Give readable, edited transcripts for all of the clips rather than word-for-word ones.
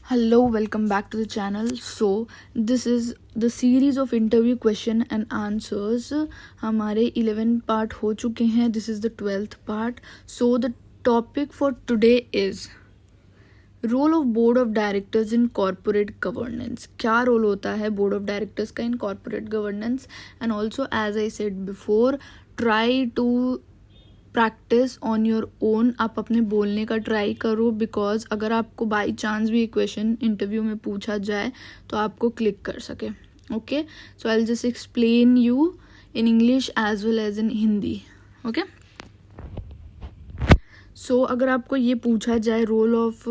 Hello, welcome back to the channel. So this is the series of interview question and answers. हमारे 11 part हो चुके हैं. This is the 12th part. So the topic for today is role of board of directors in corporate governance. क्या role होता है board of directors का in corporate governance. And also as I said before, try to practice on your own. आप अपने बोलने का try करो, because अगर आपको बाई चांस भी एक क्वेश्चन इंटरव्यू में पूछा जाए तो आपको क्लिक कर सके. Okay, so I will just explain you in English as well as in Hindi. Okay, so अगर आपको ये पूछा जाए role of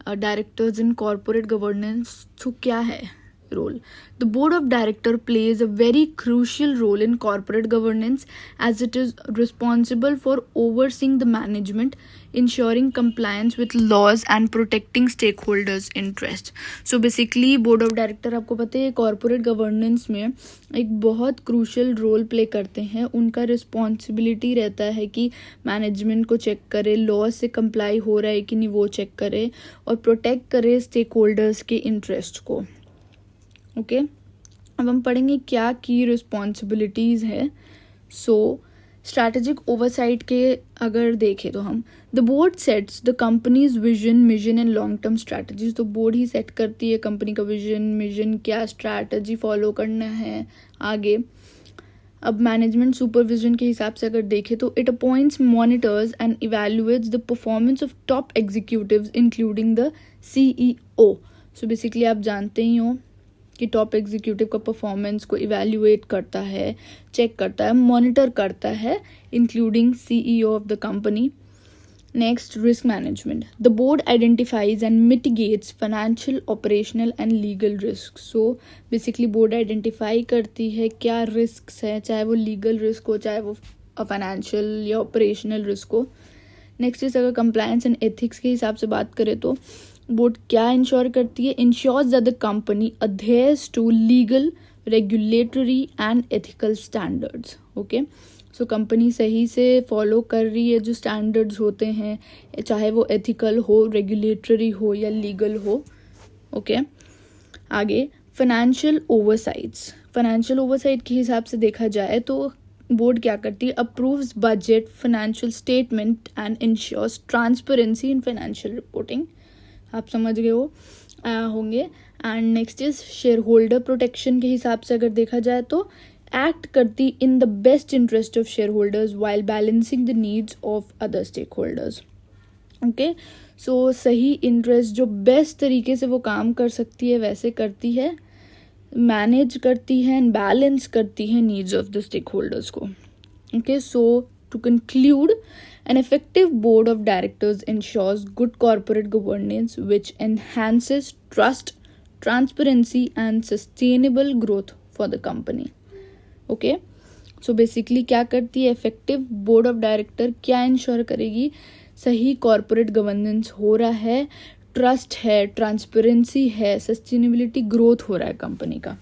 directors in corporate governance, तो क्या है role. The board of director plays a very crucial role in corporate governance, as it is responsible for overseeing the management, ensuring compliance with laws and protecting stakeholders' interests. So basically board of director आपको पता है corporate governance में एक बहुत crucial role play करते हैं. उनका responsibility रहता है कि management को check करे, law से comply हो रहा है कि नहीं वो check करे, और protect करे stakeholders के interest को. ओके, अब हम पढ़ेंगे क्या की रिस्पॉन्सिबिलिटीज़ है. सो स्ट्रैटेजिक ओवरसाइट के अगर देखें तो हम the board sets the companies vision, mission and long term strategies. तो बोर्ड ही सेट करती है कंपनी का विजन, मिशन, क्या स्ट्रैटेजी फॉलो करना है आगे. अब मैनेजमेंट सुपरविजन के हिसाब से अगर देखें तो it appoints monitors and evaluates the performance of top executives including the CEO. So basically आप जानते ही हो कि टॉप एग्जीक्यूटिव का परफॉर्मेंस को इवैल्यूएट करता है, चेक करता है, मॉनिटर करता है, including CEO of the company. Next, risk management. The board identifies and mitigates financial, operational and legal risk. So basically board identify करती है क्या रिस्क है, चाहे वो लीगल रिस्क हो, चाहे वो फाइनेंशियल या ऑपरेशनल रिस्क हो. नेक्स्ट इज अगर कंप्लायंस एंड एथिक्स के हिसाब से बात करें तो बोर्ड क्या इंश्योर करती है. Ensures that the company adheres to legal, regulatory and ethical standards. Okay, so company सही से फॉलो कर रही है जो स्टैंडर्ड्स होते हैं, चाहे वो एथिकल हो, रेगुलेटरी हो या लीगल हो. ओके, आगे फाइनेंशियल ओवरसाइट्स. फाइनेंशियल ओवरसाइट के हिसाब से देखा जाए तो बोर्ड क्या करती है, approves budget, financial statement and ensures transparency in financial reporting. आप समझ गए होंगे. And next is shareholder protection के हिसाब से अगर देखा जाए तो एक्ट करती in the best interest of shareholders while balancing the needs of other stakeholders. Okay, so सही इंटरेस्ट जो बेस्ट तरीके से वो काम कर सकती है वैसे करती है, मैनेज करती है एंड बैलेंस करती है needs of the stakeholders को. Okay, so to conclude, an effective board of directors ensures good corporate governance which enhances trust, transparency and sustainable growth for the company. Okay, so basically क्या करती है effective board of director, क्या ensure करेगी, सही corporate governance हो रहा है, trust है, transparency है, sustainability growth हो रहा है कंपनी का.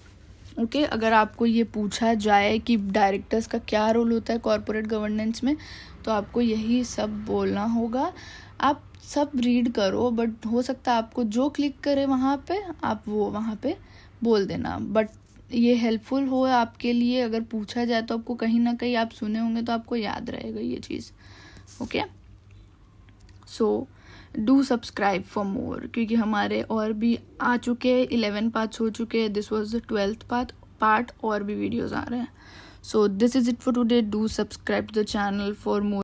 ओके, अगर आपको ये पूछा जाए कि डायरेक्टर्स का क्या रोल होता है कॉर्पोरेट गवर्नेंस में, तो आपको यही सब बोलना होगा. आप सब रीड करो, बट हो सकता है आपको जो क्लिक करे वहाँ पे आप वो वहाँ पे बोल देना. बट ये हेल्पफुल हो आपके लिए, अगर पूछा जाए तो आपको कहीं ना कहीं आप सुने होंगे तो आपको याद रहेगा ये चीज़. Okay, so do subscribe for more, क्योंकि हमारे और भी आ चुके हैं, 11 पार्ट्स हो चुके हैं. This was the 12th part और भी वीडियोज़ आ रहे हैं. So this is it for today. Do subscribe the channel for more.